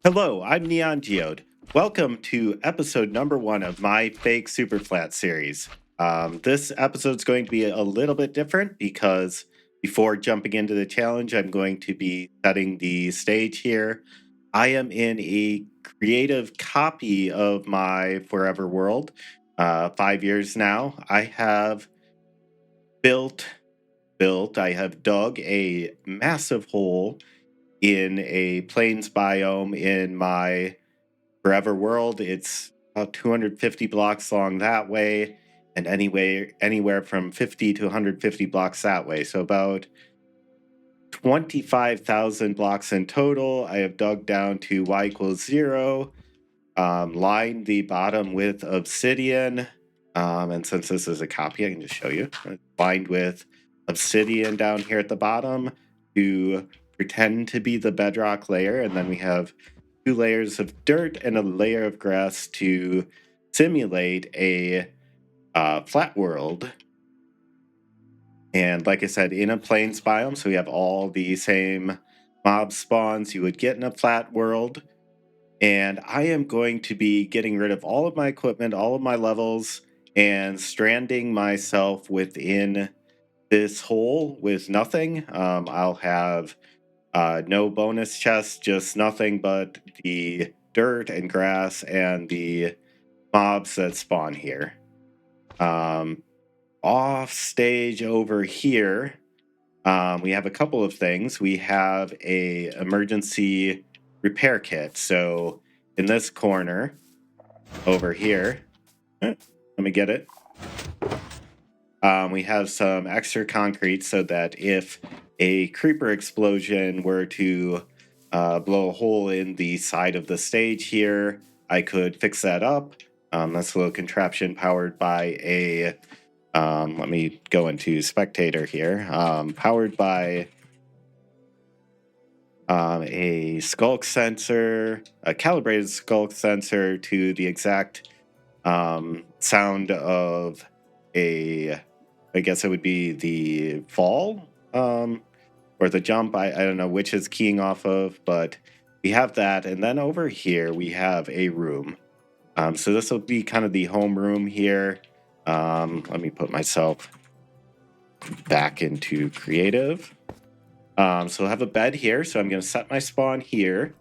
Hello, I'm Neon Geode. Welcome to episode number 1 of my Fake Superflat series. This episode's going to be a little bit different because before jumping into the challenge, I'm going to be setting the stage here. I am in a creative copy of my Forever World. 5 years now. I have built, I have dug a massive hole in a plains biome in my Forever World. It's about 250 blocks long that way, and anywhere from 50 to 150 blocks that way. So about 25,000 blocks in total. I have dug down to y equals 0, lined the bottom with obsidian. And since this is a copy, I can just show you. It's lined with obsidian down here at the bottom to pretend to be the bedrock layer. And then we have 2 layers of dirt and a layer of grass to simulate a flat world. And like I said, in a plains biome, so we have all the same mob spawns you would get in a flat world. And I am going to be getting rid of all of my equipment, all of my levels, and stranding myself within this hole with nothing. I'll have no bonus chests, just nothing but the dirt and grass and the mobs that spawn here. Off stage over here, we have a couple of things. We have a emergency repair kit. So in this corner over here, let me get it. We have some extra concrete so that if a creeper explosion were to blow a hole in the side of the stage here, I could fix that up. That's a little contraption powered by a, let me go into spectator here, powered by a skulk sensor, a calibrated skulk sensor to the exact sound of a, I guess it would be the fall or the jump. I don't know which is keying off of, but we have that. And then over here, we have a room. So this will be kind of the home room here. Let me put myself back into creative. So I have a bed here. So I'm going to set my spawn here.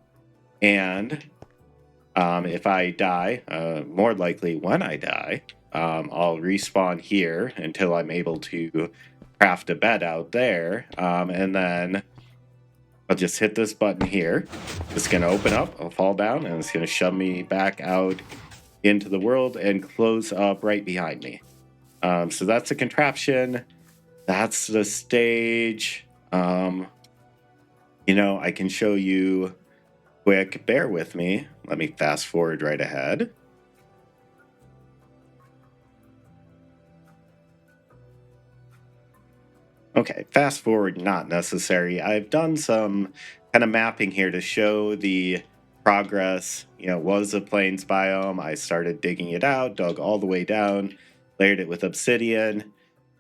And if I die, more likely when I die, I'll respawn here until I'm able to craft a bed out there. And then I'll just hit this button here. It's going to open up. I'll fall down and it's going to shove me back out into the world and close up right behind me. So that's a contraption. That's the stage. I can show you quick. Bear with me. Let me fast forward right ahead. Okay, fast forward not necessary. I've done some kind of mapping here to show the progress. Was a plains biome. I started digging it out, dug all the way down, layered it with obsidian,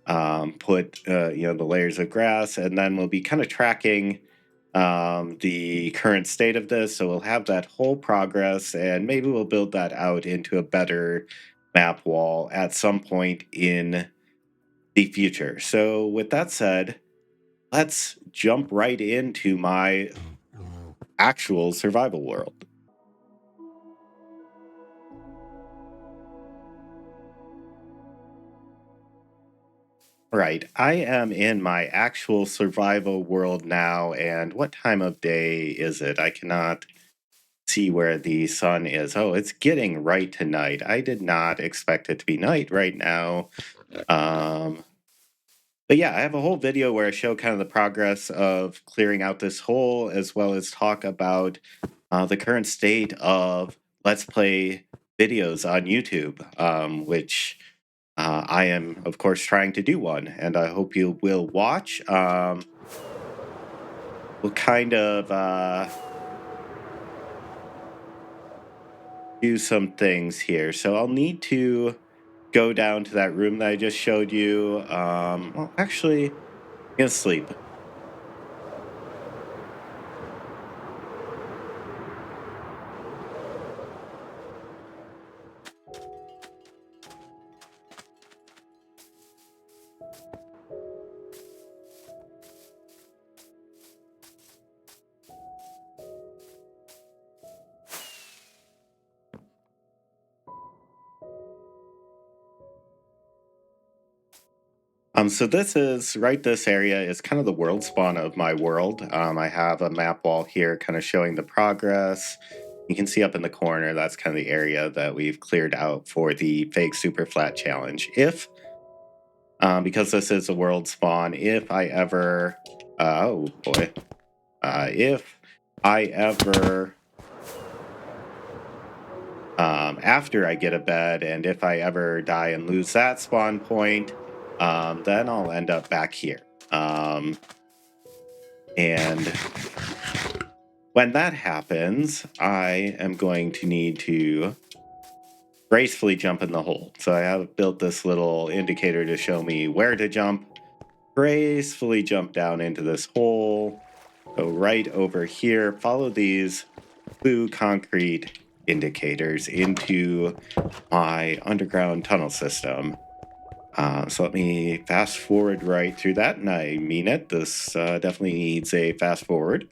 put the layers of grass, and then we'll be kind of tracking the current state of this. So we'll have that whole progress, and maybe we'll build that out into a better map wall at some point in the future. So with that said, let's jump right into my actual survival world. Right, I am in my actual survival world now, and what time of day is it? I cannot see where the sun is. Oh, it's getting right to night. I did not expect it to be night right now. But yeah, I have a whole video where I show kind of the progress of clearing out this hole, as well as talk about the current state of Let's Play videos on YouTube, which I am, of course, trying to do one, and I hope you will watch. We'll kind of do some things here. So I'll need to go down to that room that I just showed you. Well, actually, I'm going to sleep. sleep. So this area is kind of the world spawn of my world. I have a map wall here kind of showing the progress. You can see up in the corner, that's kind of the area that we've cleared out for the Fake Superflat challenge. Because this is a world spawn, if I ever, oh boy, if I ever, after I get a bed, and if I ever die and lose that spawn point, then I'll end up back here. And when that happens, I am going to need to gracefully jump in the hole. So I have built this little indicator to show me where to jump. Gracefully jump down into this hole. Go right over here. Follow these blue concrete indicators into my underground tunnel system. So let me fast forward right through that, and I mean it. This definitely needs a fast forward.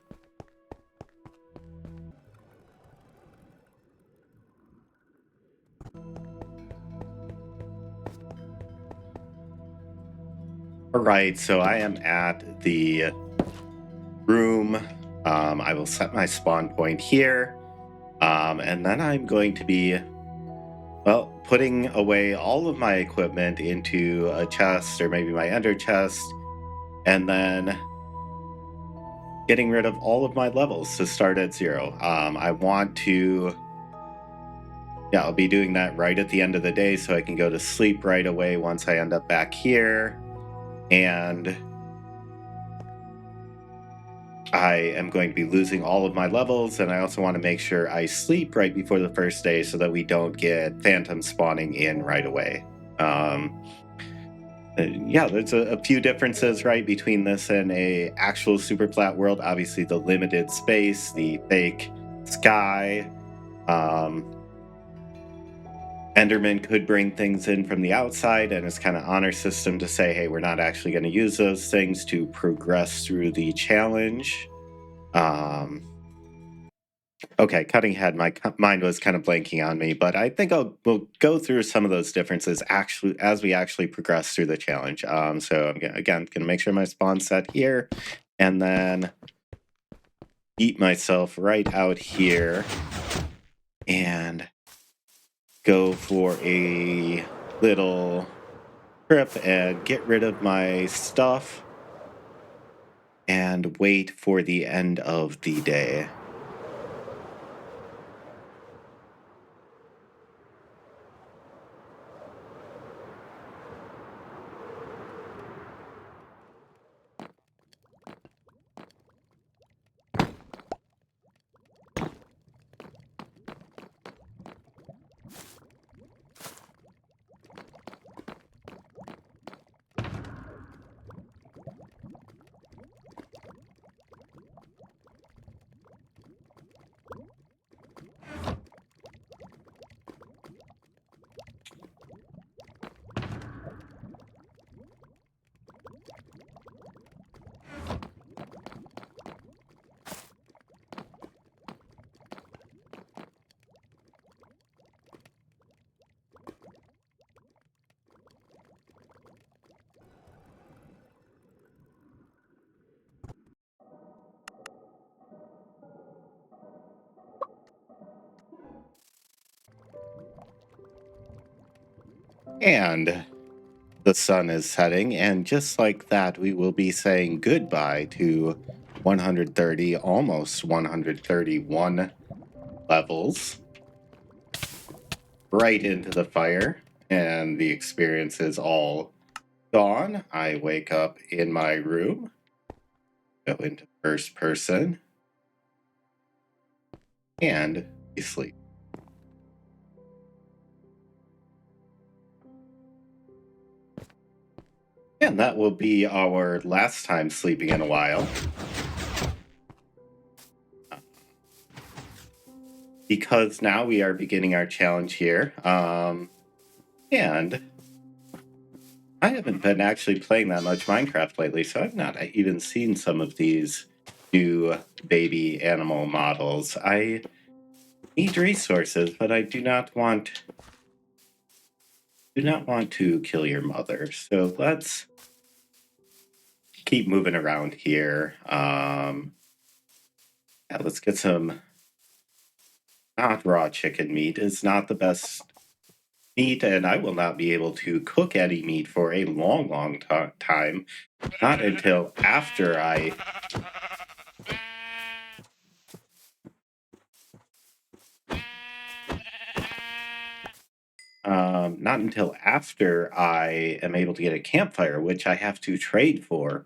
All right, so I am at the room. I will set my spawn point here, and then I'm going to be, well, putting away all of my equipment into a chest or maybe my ender chest, and then getting rid of all of my levels to start at 0. I want to, yeah, I'll be doing that right at the end of the day so I can go to sleep right away once I end up back here. And I am going to be losing all of my levels, and I also want to make sure I sleep right before the first day so that we don't get phantom spawning in right away. Yeah, there's a few differences, right, between this and a actual super flat world. Obviously, the limited space, the fake sky. Enderman could bring things in from the outside, and it's kind of honor system to say, hey, we're not actually going to use those things to progress through the challenge. Okay, cutting ahead, my mind was kind of blanking on me, but I think we'll go through some of those differences actually as we actually progress through the challenge. So I'm going to make sure my spawn set here, and then eat myself right out here, and go for a little trip and get rid of my stuff, and wait for the end of the day. And the sun is setting, and just like that, we will be saying goodbye to 130, almost 131 levels, right into the fire, and the experience is all gone. I wake up in my room, go into first person, and we sleep. And that will be our last time sleeping in a while. Because now we are beginning our challenge here. And I haven't been actually playing that much Minecraft lately, so I've not even seen some of these new baby animal models. I need resources, but I do not want to kill your mother. So let's keep moving around here. Yeah, let's get some not raw chicken meat. It's not the best meat, and I will not be able to cook any meat for a long, long time. Not until after I not until after I am able to get a campfire, which I have to trade for,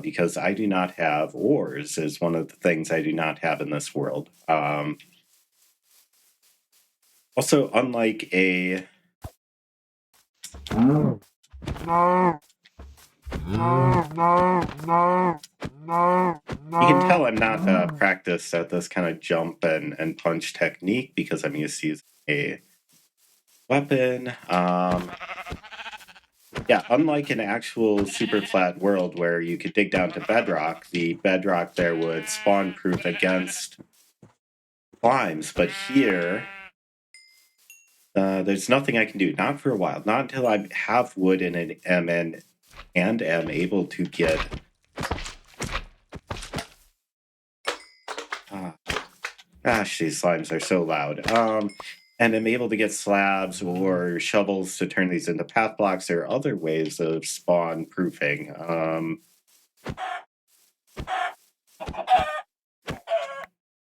because I do not have ores. Is one of the things I do not have in this world. Also, unlike a you can tell I'm not practiced at this kind of jump and punch technique because I'm used to using a weapon. Yeah, unlike an actual super flat world where you could dig down to bedrock, the bedrock there would spawn proof against slimes. But here, there's nothing I can do. Not for a while. Not until I have wood and am able to get. Gosh, these slimes are so loud. And I'm able to get slabs or shovels to turn these into path blocks. There are other ways of spawn proofing.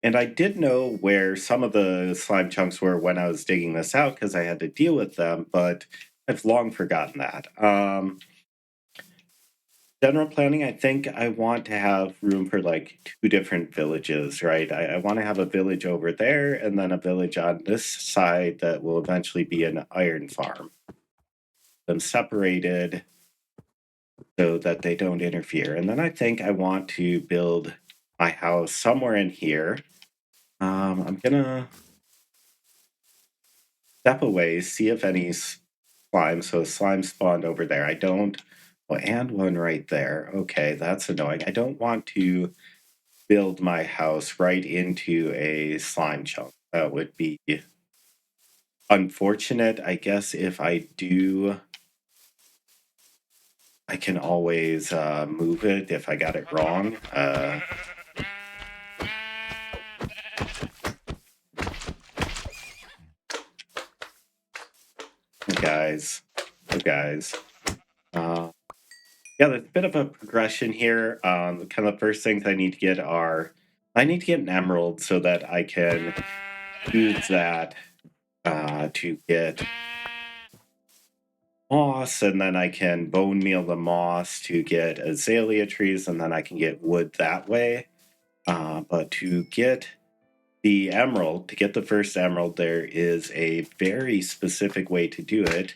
And I did know where some of the slime chunks were when I was digging this out because I had to deal with them, but I've long forgotten that. General planning, I think I want to have room for like two different villages, right? I want to have a village over there and then a village on this side that will eventually be an iron farm. Them separated so that they don't interfere. And then I think I want to build my house somewhere in here. I'm gonna step away, see if any slime. So slime spawned over there. I don't. Oh, and one right there. Okay, that's annoying. I don't want to build my house right into a slime chunk. That would be unfortunate. I guess if I do, I can always move it if I got it wrong. Guys, oh guys. Yeah, there's a bit of a progression here. Kind of the first things I need to get are I need to get an emerald so that I can use that to get moss, and then I can bone meal the moss to get azalea trees, and then I can get wood that way. But to get the emerald, to get the first emerald, there is a very specific way to do it.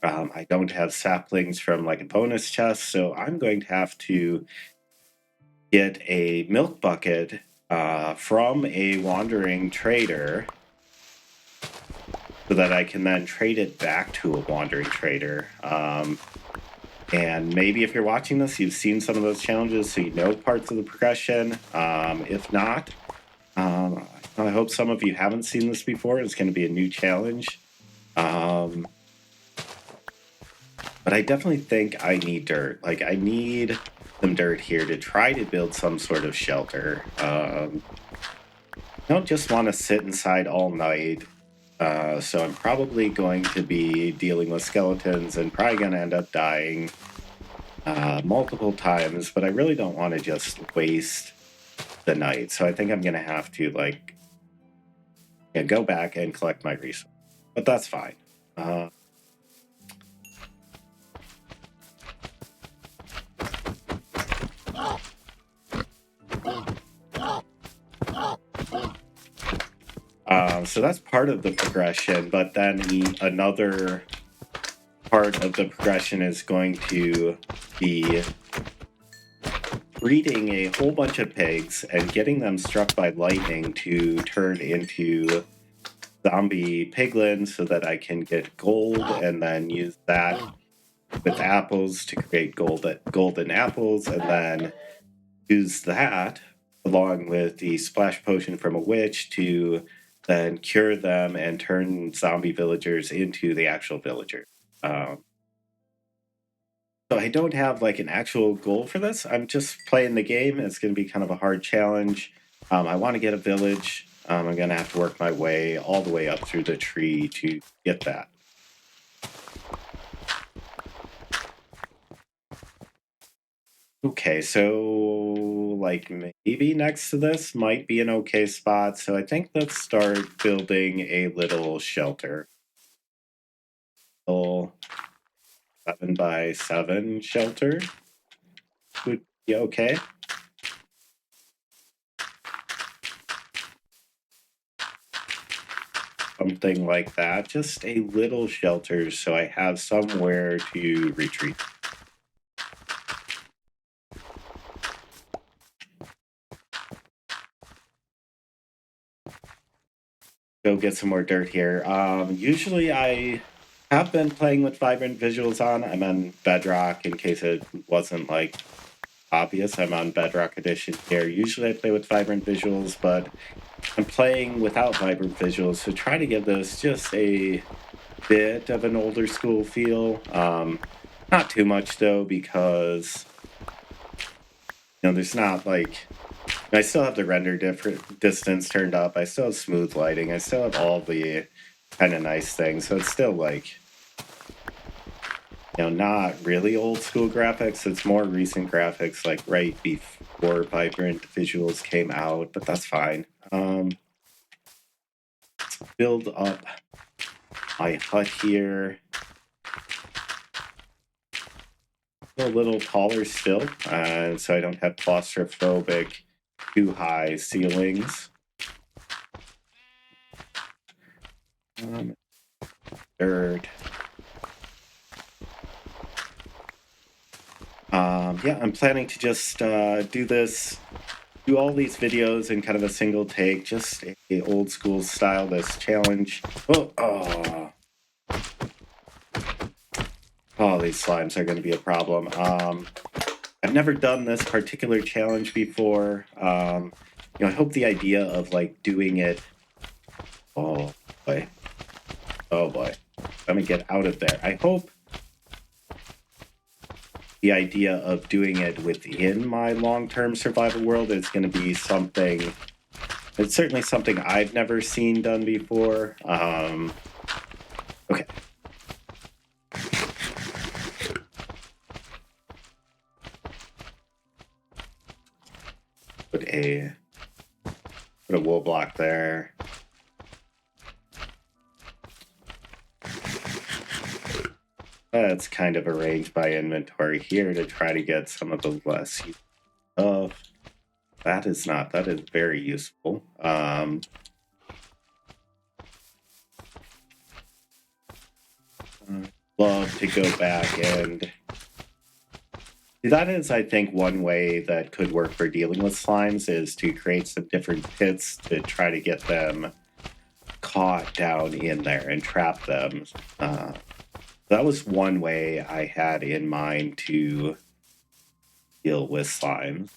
I don't have saplings from like a bonus chest, so I'm going to have to get a milk bucket from a wandering trader so that I can then trade it back to a wandering trader. And maybe if you're watching this, you've seen some of those challenges, so you know parts of the progression. If not, I hope some of you haven't seen this before. It's going to be a new challenge. But I definitely think I need dirt. Like, I need some dirt here to try to build some sort of shelter. I don't just want to sit inside all night. So I'm probably going to be dealing with skeletons and probably going to end up dying multiple times, but I really don't want to just waste the night. So I think I'm going to have to like go back and collect my resources, but that's fine. So that's part of the progression, but then another part of the progression is going to be breeding a whole bunch of pigs and getting them struck by lightning to turn into zombie piglins so that I can get gold and then use that with apples to create golden apples, and then use that along with the splash potion from a witch to then cure them and turn zombie villagers into the actual villagers. So I don't have like an actual goal for this. I'm just playing the game. It's going to be kind of a hard challenge. I want to get a village. I'm going to have to work my way all the way up through the tree to get that. Okay, so like maybe next to this might be an okay spot. So I think let's start building a little shelter. Little 7x7 shelter would be okay. Something like that. Just a little shelter so I have somewhere to retreat. Go get some more dirt here. Usually I have been playing with vibrant visuals on. I'm on Bedrock in case it wasn't like obvious. I'm on Bedrock Edition here. Usually I play with vibrant visuals, but I'm playing without vibrant visuals. So try to give this just a bit of an older school feel. Not too much though, because there's not like I still have the render distance turned up. I still have smooth lighting. I still have all the kind of nice things. So it's still like, not really old school graphics. It's more recent graphics, like right before vibrant visuals came out. But that's fine. Let's build up my hut here. A little taller still, so I don't have claustrophobic, too high ceilings. Dirt. Yeah, I'm planning to just do all these videos in kind of a single take, just a old school style. This challenge. Oh, these slimes are going to be a problem. I've never done this particular challenge before. I hope the idea of like doing it. Oh boy. Oh boy. Let me get out of there. I hope the idea of doing it within my long-term survival world is going to be something. It's certainly something I've never seen done before. Okay. Put a wool block there. Let's kind of arrange my inventory here to try to get some of the less of. That is very useful. Love to go back and that is, I think, one way that could work for dealing with slimes is to create some different pits to try to get them caught down in there and trap them. That was one way I had in mind to deal with slime.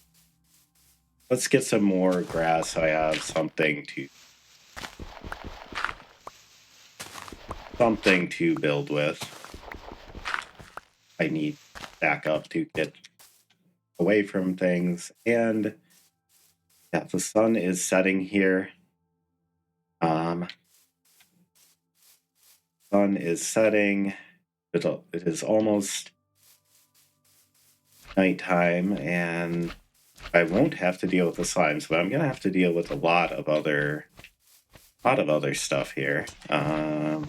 Let's get some more grass so I have something to build with. I need backup to get away from things. And yeah, the sun is setting here. Sun is setting. It is almost nighttime, and I won't have to deal with the slimes, but I'm gonna have to deal with a lot of other stuff here. Yeah,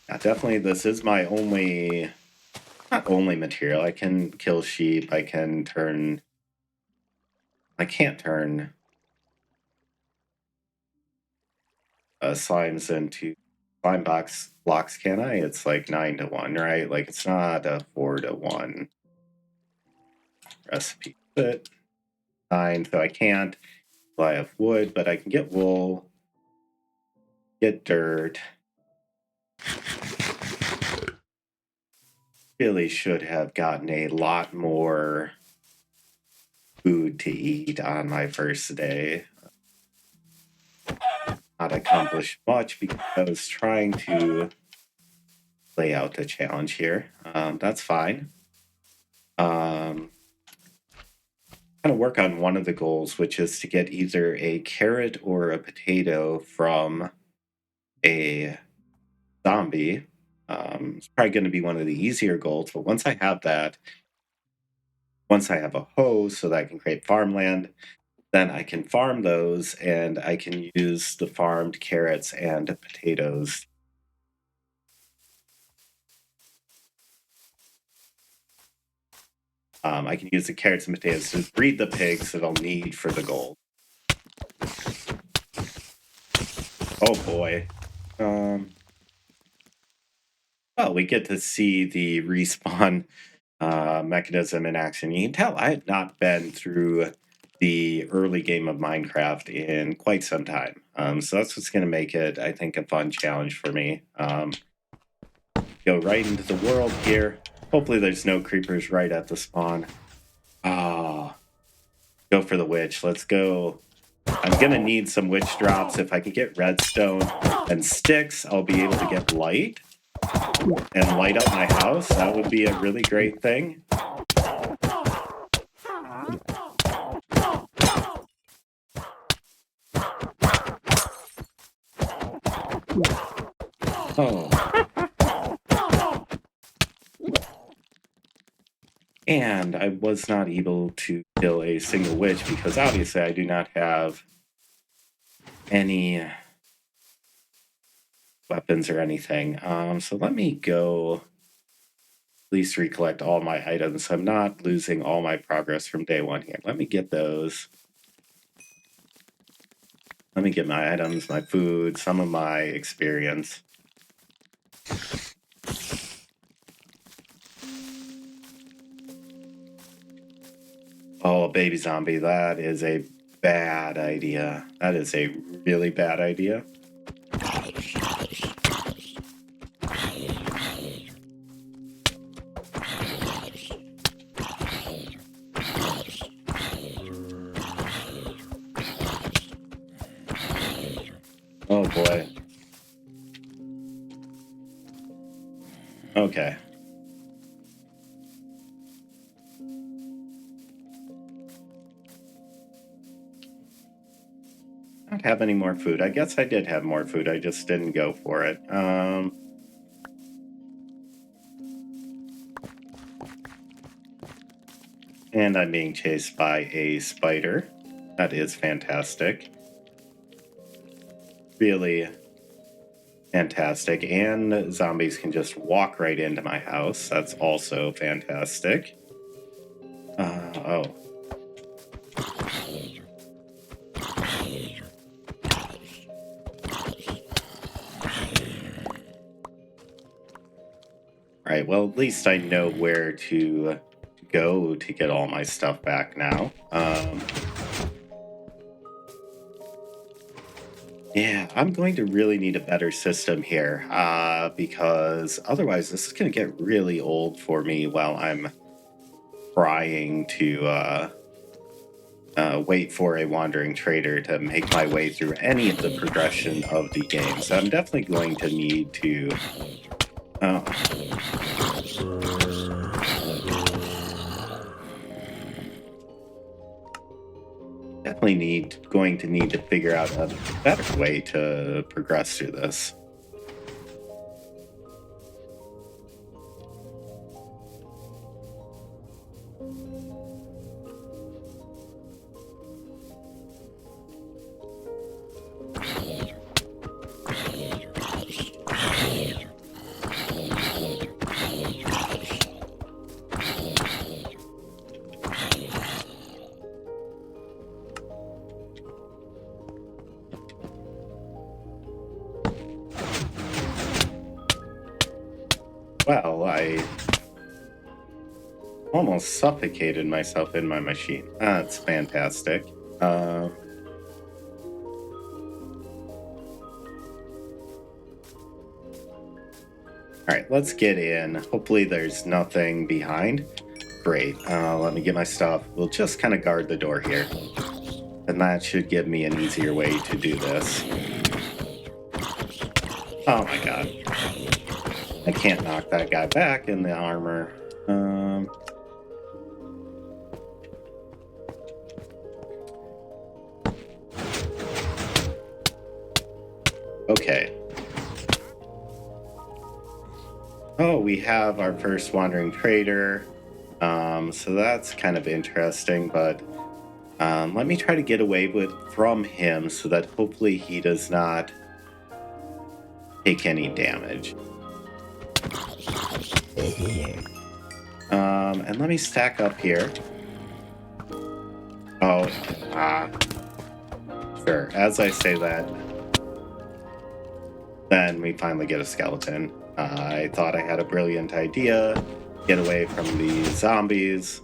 definitely, this is my not only material. I can kill sheep. I can't turn slimes into slime blocks, can I? It's like 9-1, right? Like it's not a 4-1 recipe. But 9, so I can't. Well, I have wood, but I can get wool, get dirt. Really should have gotten a lot more food to eat on my first day. Not accomplished much because I was trying to lay out the challenge here. That's fine. Kind of work on one of the goals, which is to get either a carrot or a potato from a zombie. It's probably going to be one of the easier goals, but once I have that, once I have a hoe so that I can create farmland, then I can farm those and I can use the farmed carrots and potatoes. I can use the carrots and potatoes to breed the pigs that I'll need for the gold. Oh boy. Well, we get to see the respawn mechanism in action. You can tell I have not been through the early game of Minecraft in quite some time. So that's what's going to make it, I think, a fun challenge for me. Go right into the world here. Hopefully there's no creepers right at the spawn. Go for the witch. Let's go. I'm going to need some witch drops. If I can get redstone and sticks, I'll be able to get light and light up my house. That would be a really great thing. Oh. And I was not able to kill a single witch because obviously I do not have any weapons or anything. So let me go at least recollect all my items. So I'm not losing all my progress from day one here. Let me get those. Let me get my items, my food, some of my experience. Oh, baby zombie, that is a bad idea. That is a really bad idea. Oh boy. Okay. I don't have any more food. I guess I did have more food. I just didn't go for it. And I'm being chased by a spider. That is fantastic. Really fantastic. And zombies can just walk right into my house. That's also fantastic. Oh. Right, well, at least I know where to go to get all my stuff back now. Yeah, I'm going to really need a better system here because otherwise this is going to get really old for me while I'm trying to wait for a wandering trader to make my way through any of the progression of the game. So I'm definitely going to need to... Definitely going to need to figure out a better way to progress through this. Well, I almost suffocated myself in my machine. That's fantastic. All right, let's get in. Hopefully there's nothing behind. Great. Let me get my stuff. We'll just kind of guard the door here. And that should give me an easier way to do this. Oh my god. I can't knock that guy back in the armor. Okay. Oh, we have our first wandering trader. So that's kind of interesting, but let me try to get away from him so that hopefully he does not take any damage. And let me stack up here. Oh, sure. As I say that, then we finally get a skeleton. I thought I had a brilliant idea. Get away from these zombies.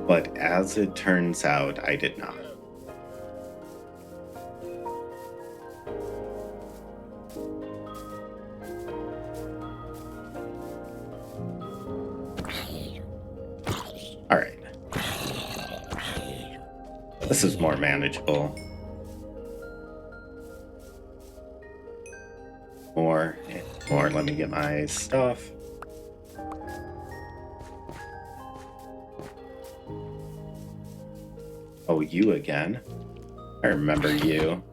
But as it turns out, I did not. All right. This is more manageable. More. Let me get my stuff. Oh, you again. I remember you.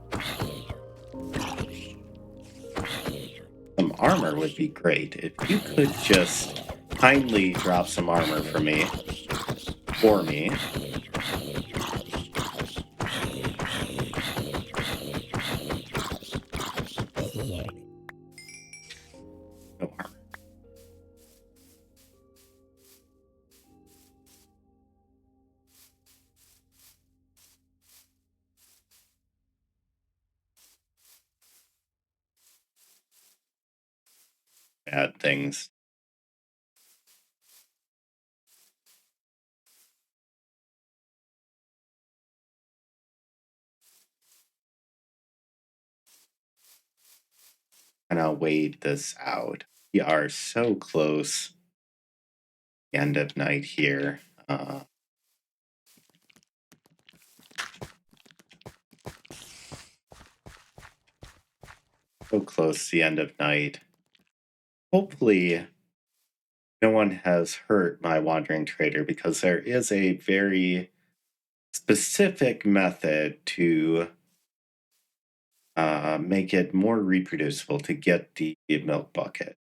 Some armor would be great. If you could just kindly drop some armor for me. No armor. Bad things. And I'll wait this out. We are so close. The end of night here. So close to the end of night. Hopefully, no one has hurt my wandering trader because there is a very specific method to make it more reproducible to get the milk bucket.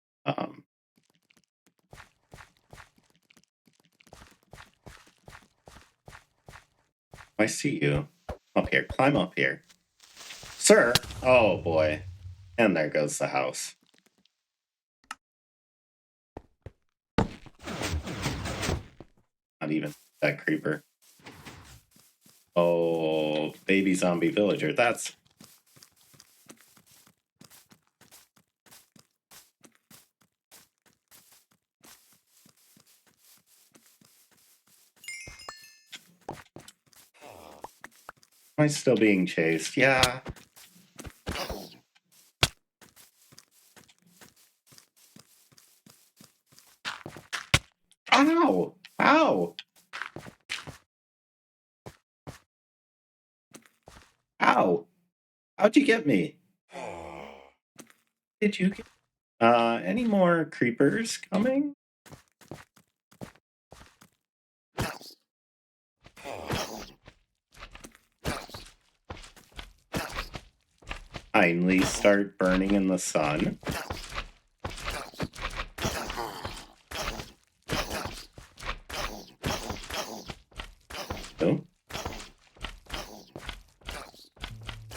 I see you. Up here. Climb up here. Sir! Oh boy. And there goes the house. Not even that creeper. Oh, baby zombie villager. That's... Am I still being chased? Yeah. Ow! Ow! Ow! How'd you get me? Did you get... any more creepers coming? Kindly start burning in the sun. Oh.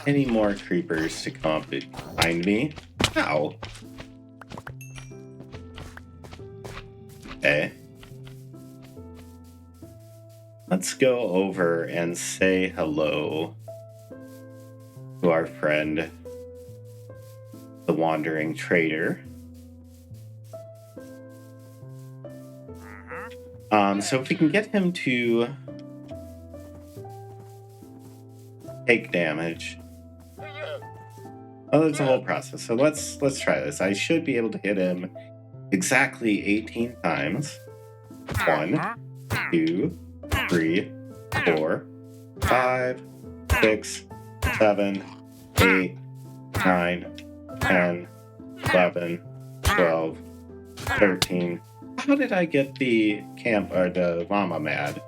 Any more creepers to come up behind me? Ow. Okay. Let's go over and say hello to our friend, the wandering trader. So if we can get him to take damage. Oh, there's a whole process. So let's try this. I should be able to hit him exactly 18 times. 1, 2, 3, 4, 5, 6, 7, 8, 9, 10, 11, 12, 13. How did I get the camp or the llama mad?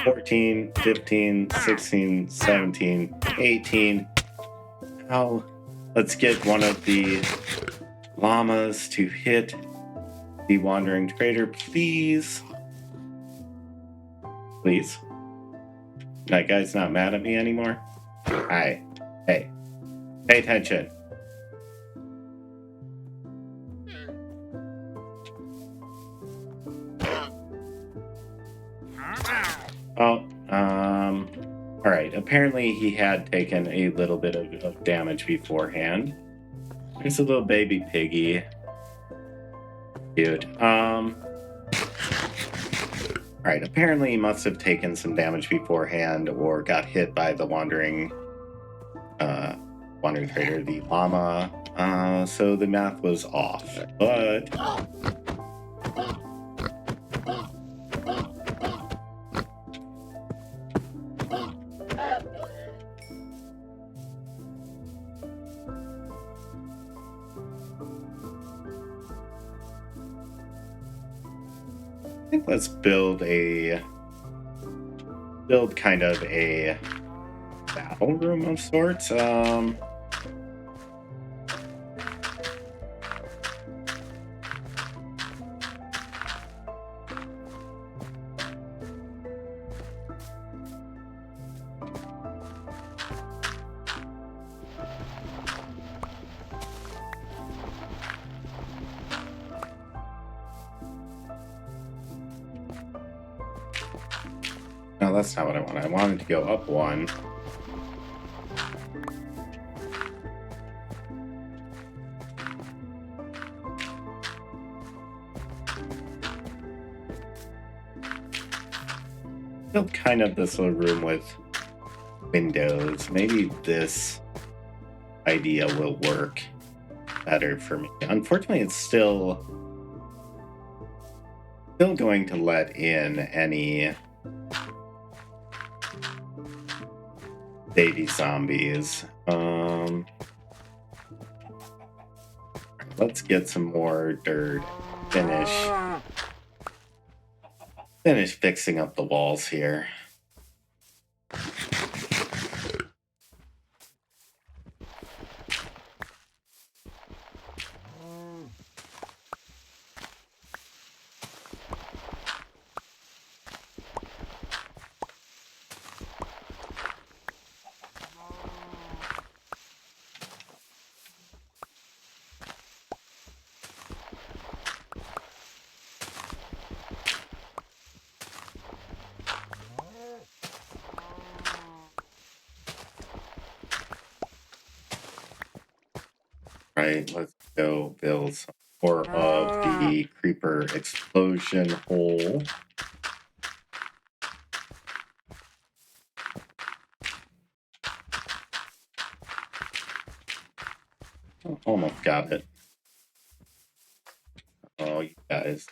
14, 15, 16, 17, 18. Now, let's get one of the llamas to hit the wandering trader, please. Please. That guy's not mad at me anymore. Hi. Hey. Pay attention. Oh, all right. Apparently he had taken a little bit of damage beforehand. There's a little baby piggy. Cute. All right. Apparently he must have taken some damage beforehand or got hit by the wandering trader, the llama. So the math was off, but I think let's build kind of a battle room of sorts. No, that's not what I wanted. I wanted to go up one. Build kind of this little room with windows. Maybe this idea will work better for me. Unfortunately, it's still going to let in any baby zombies. Let's get some more dirt. Finish fixing up the walls here. Right, let's go build some more of the creeper explosion hole. Oh, almost got it. Oh, you guys.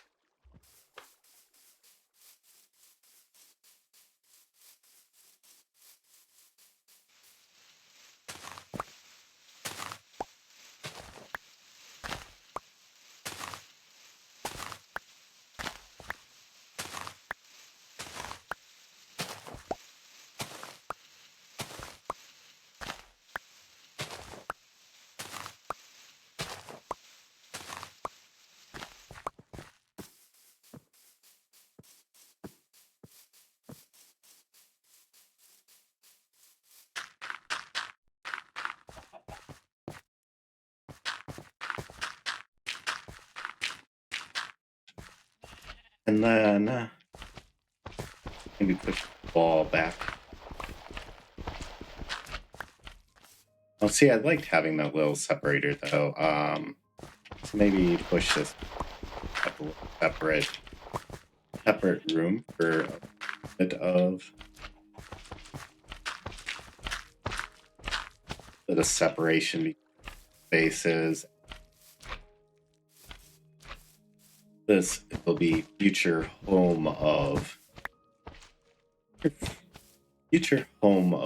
And then maybe push the ball back. Oh, see, I liked having that little separator though. So maybe push this up a little separate room for a bit of separation between spaces. This will be future home of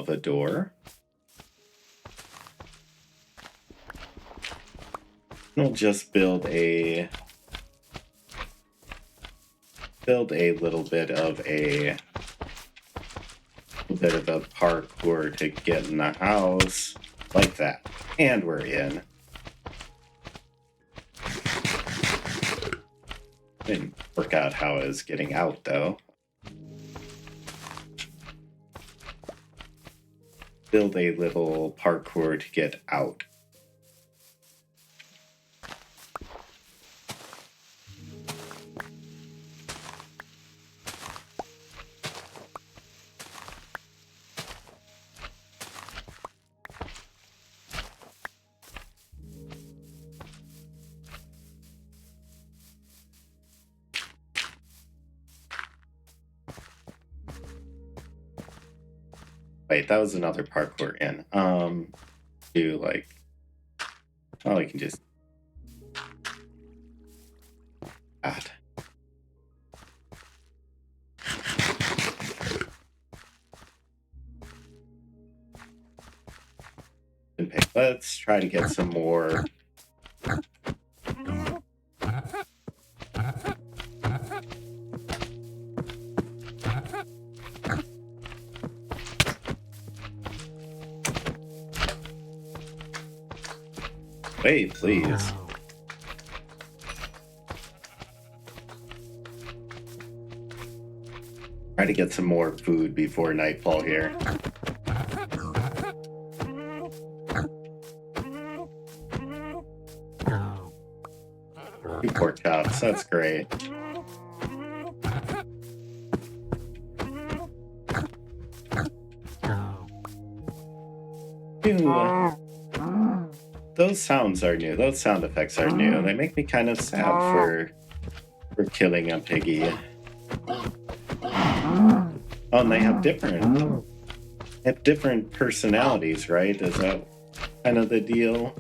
a door. We'll just build a little bit of a parkour to get in the house, like that, and we're in. Didn't work out how I was getting out though. Build a little parkour to get out. Wait, that was another parkour in. Do like, oh, I can just that. Let's try to get some more. Wait, please. Try to get some more food before nightfall here. Two pork chops, that's great. Ew. Those sounds are new. Those sound effects are new. They make me kind of sad for killing a piggy. Oh, and they have different personalities, right? Is that kind of the deal?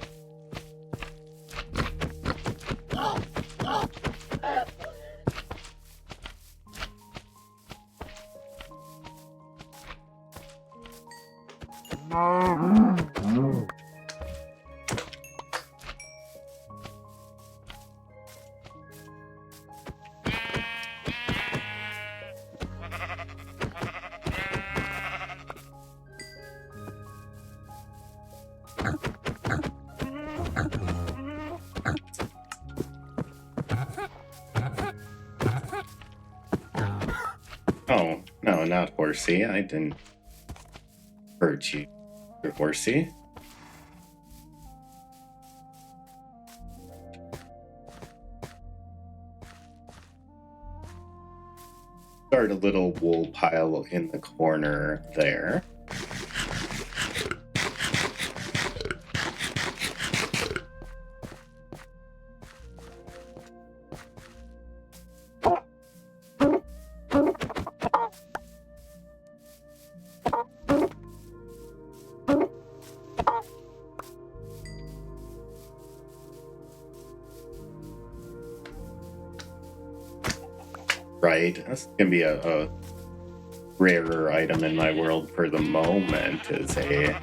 Oh, no, not Horsey. I didn't hurt you, Horsey. Start a little wool pile in the corner there. Right, that's gonna be a rarer item in my world for the moment. Is a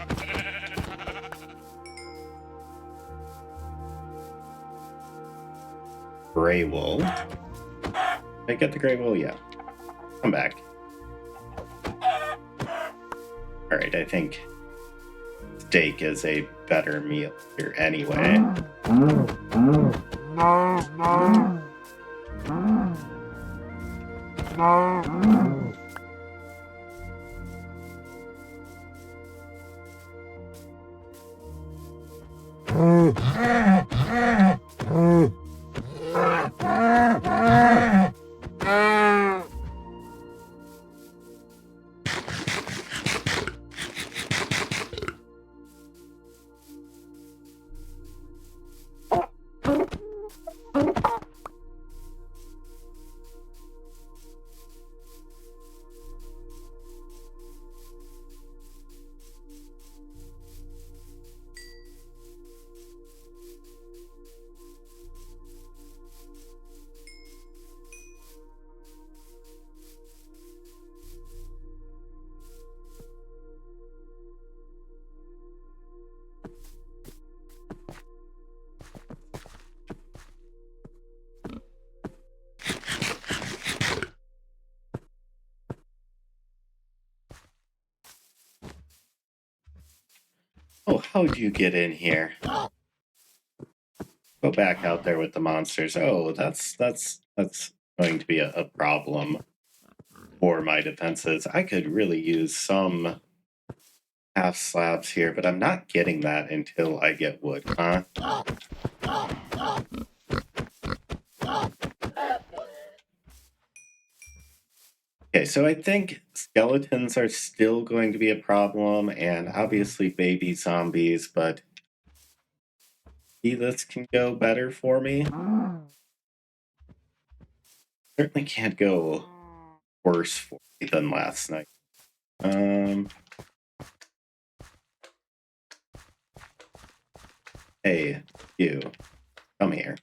gray wool. Did I get the gray wool? Yeah. Come back. Alright, I think steak is a better meal here anyway. Oh, how'd you get in here? Go back out there with the monsters. Oh, that's going to be a problem for my defenses. I could really use some half slabs here, but I'm not getting that until I get wood, huh? Okay, so I think skeletons are still going to be a problem, and obviously baby zombies, but maybe this can go better for me. Certainly can't go worse for me than last night. Hey, you, come here.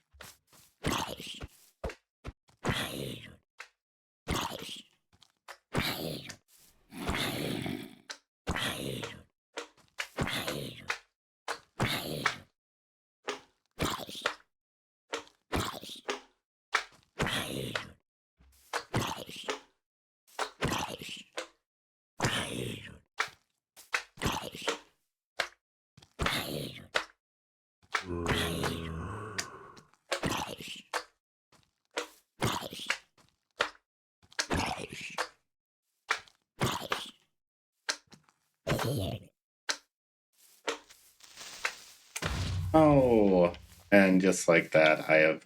Oh, and just like that, I have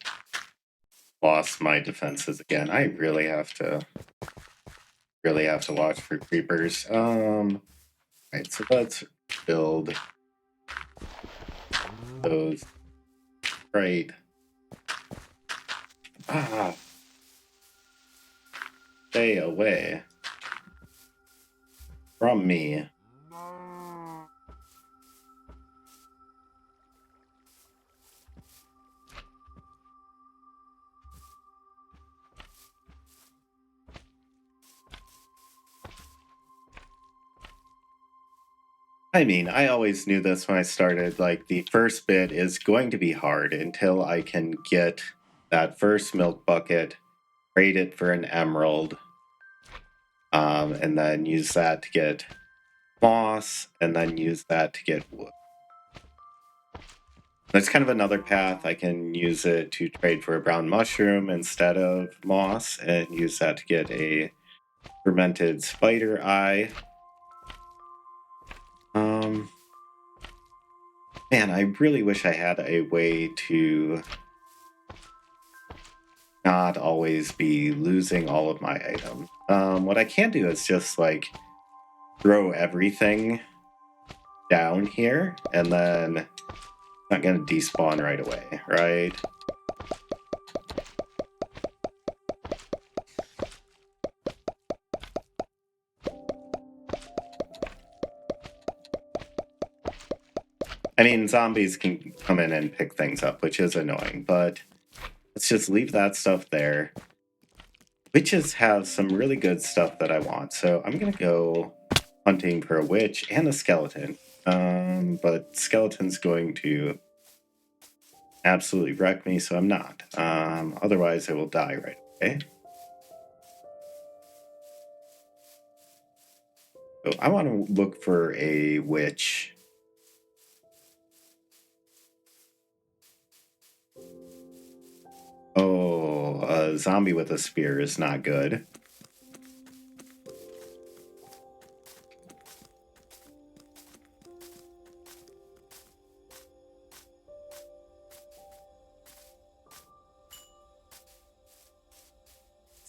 lost my defenses again. I really have to watch for creepers. Right, so let's build those. Right. Ah, stay away from me. I mean, I always knew this when I started. Like, the first bit is going to be hard until I can get that first milk bucket, trade it for an emerald, and then use that to get moss, and then use that to get wood. There's kind of another path. I can use it to trade for a brown mushroom instead of moss, and use that to get a fermented spider eye. Man, I really wish I had a way to not always be losing all of my items. What I can do is just like throw everything down here, and then it's not going to despawn right away, right? I mean, zombies can come in and pick things up, which is annoying, but let's just leave that stuff there. Witches have some really good stuff that I want, so I'm going to go hunting for a witch and a skeleton. But skeleton's going to absolutely wreck me, so I'm not. Otherwise, I will die right away. So I want to look for a witch. Oh, a zombie with a spear is not good.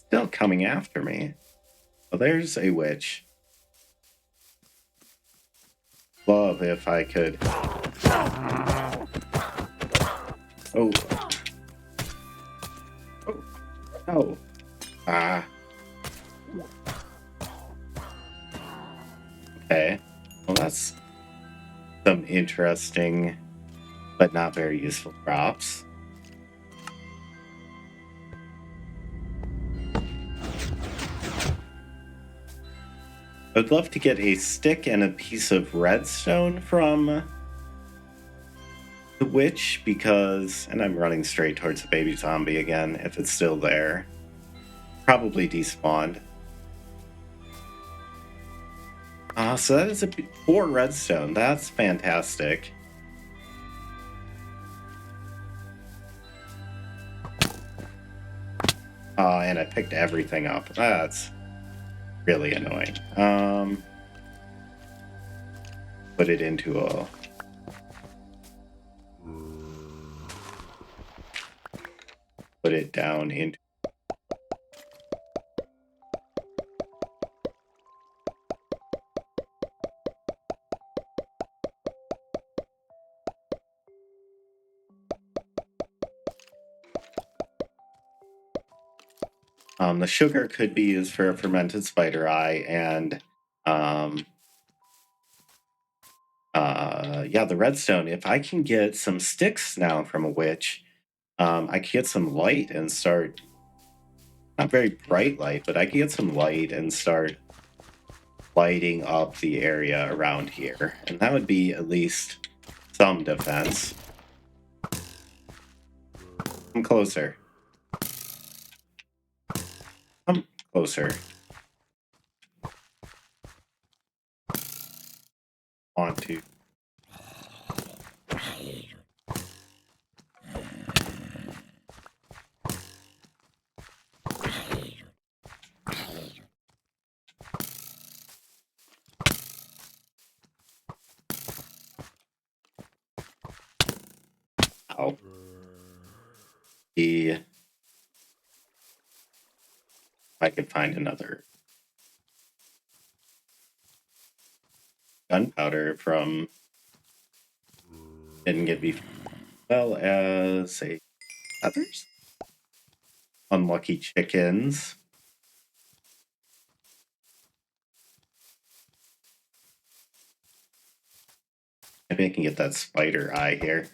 Still coming after me. Well, there's a witch. Love if I could. Oh. Oh. No. Ah. Okay. Well, that's some interesting but not very useful crops. I would love to get a stick and a piece of redstone from the witch because, and I'm running straight towards the baby zombie again, if it's still there. Probably despawned. So that is 4 redstone. That's fantastic. And I picked everything up. That's really annoying. Put it into a... Put it down into... the sugar could be used for a fermented spider eye, and yeah, the redstone. If I can get some sticks now from a witch, I can get some light and start, not very bright light, but I can get some light and start lighting up the area around here. And that would be at least some defense. Come closer. Come closer. Want to. Ow. I could find another gunpowder from didn't get me, well as a others. Unlucky chickens. Maybe I can get that spider eye here.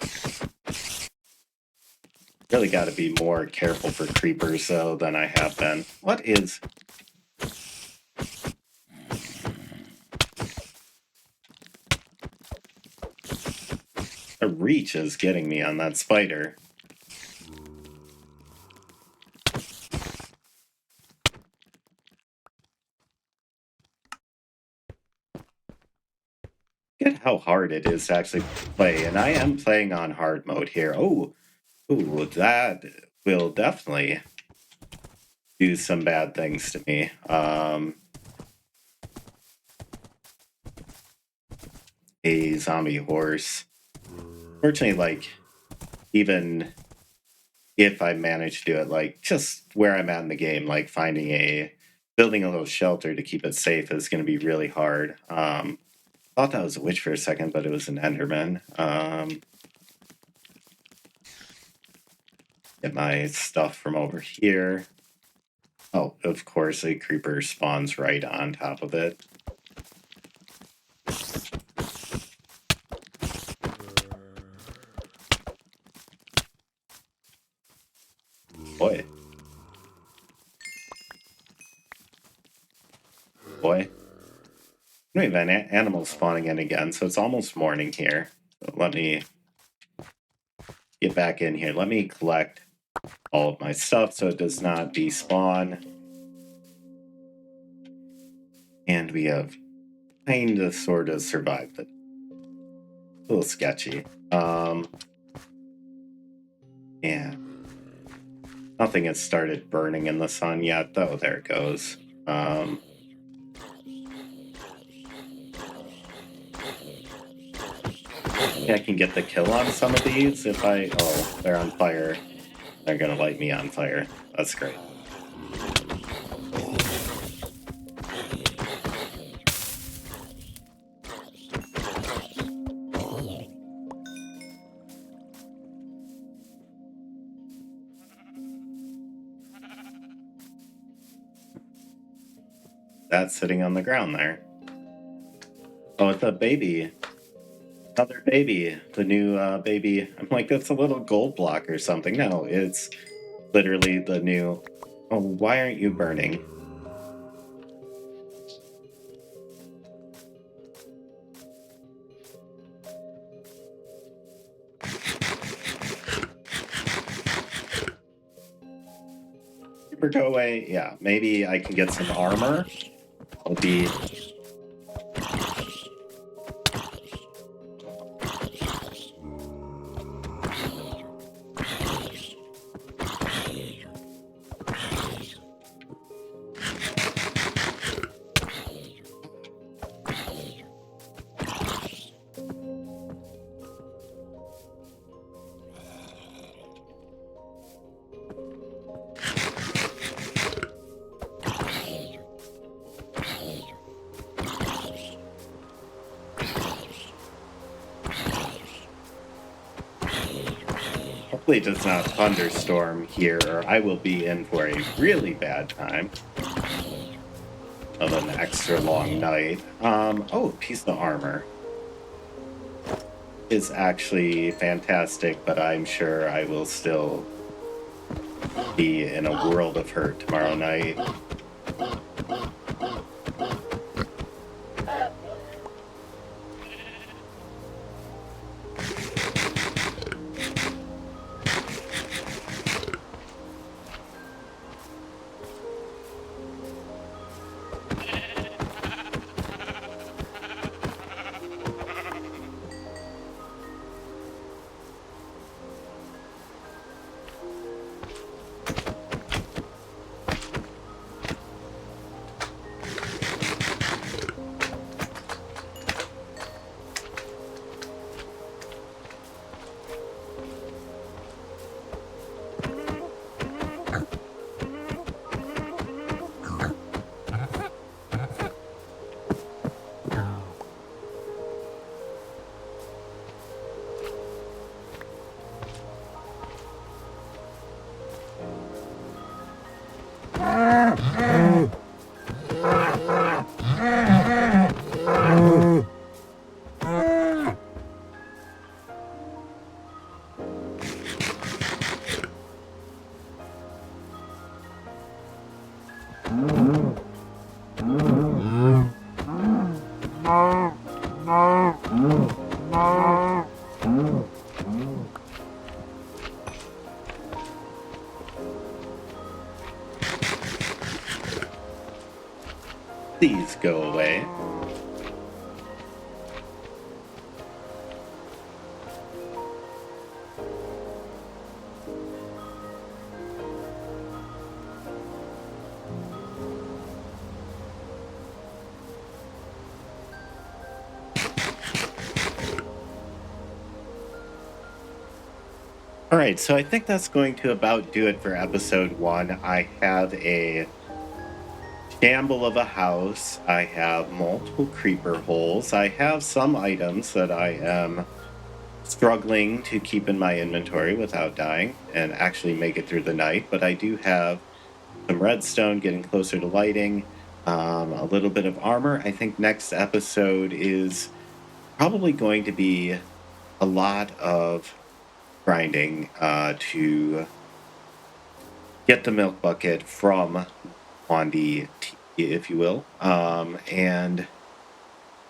Really got to be more careful for creepers though than I have been. What is... The reach is getting me on that spider. Get how hard it is to actually play, and I am playing on hard mode here. Oh, ooh, that will definitely do some bad things to me. A zombie horse. Fortunately, like, even if I manage to do it, like, just where I'm at in the game, like, building a little shelter to keep it safe is going to be really hard. Thought that was a witch for a second, but it was an enderman. Get my stuff from over here. Oh, of course, a creeper spawns right on top of it. Boy. Boy. We have animals spawning in again, so it's almost morning here. So let me get back in here. Let me collect all of my stuff so it does not despawn. And we have kind of sort of survived it. A little sketchy. Yeah. Nothing has started burning in the sun yet, though. There it goes. Yeah, I can get the kill on some of these if I... Oh, they're on fire. They're gonna light me on fire. That's great. That's sitting on the ground there. Oh, it's a baby. Another baby. The new baby. I'm like, that's a little gold block or something. No, it's literally the new... Oh, why aren't you burning? Super go away. Yeah, maybe I can get some armor. It'll be hopefully it does not thunderstorm here, or I will be in for a really bad time of an extra long night. Oh, piece of armor is actually fantastic, but I'm sure I will still be in a world of hurt tomorrow night. Please go away. All right, so I think that's going to about do it for episode 1. I have a shamble of a house. I have multiple creeper holes. I have some items that I am struggling to keep in my inventory without dying and actually make it through the night. But I do have some redstone, getting closer to lighting, a little bit of armor. I think next episode is probably going to be a lot of grinding to get the milk bucket from Wandy Tea, if you will. And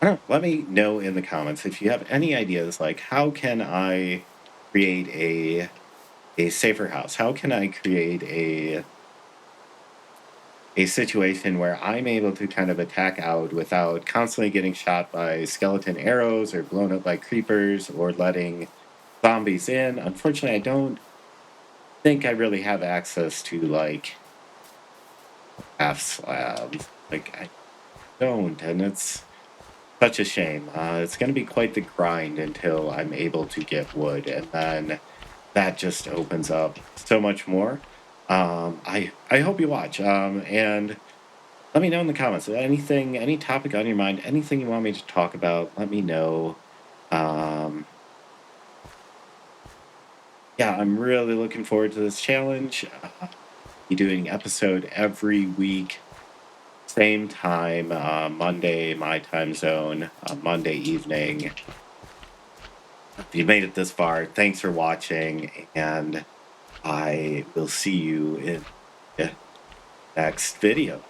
I don't know, let me know in the comments if you have any ideas, like how can I create a safer house? How can I create a situation where I'm able to kind of attack out without constantly getting shot by skeleton arrows or blown up by creepers or letting zombies in? Unfortunately, I don't think I really have access to like half slabs. Like I don't, and it's such a shame. It's going to be quite the grind until I'm able to get wood, and then that just opens up so much more. I hope you watch, and let me know in the comments anything, any topic on your mind, anything you want me to talk about. Let me know. Um, yeah, I'm really looking forward to this challenge. Be doing episode every week, same time, Monday my time zone, Monday evening. If you made it this far, thanks for watching, and I will see you in the next video.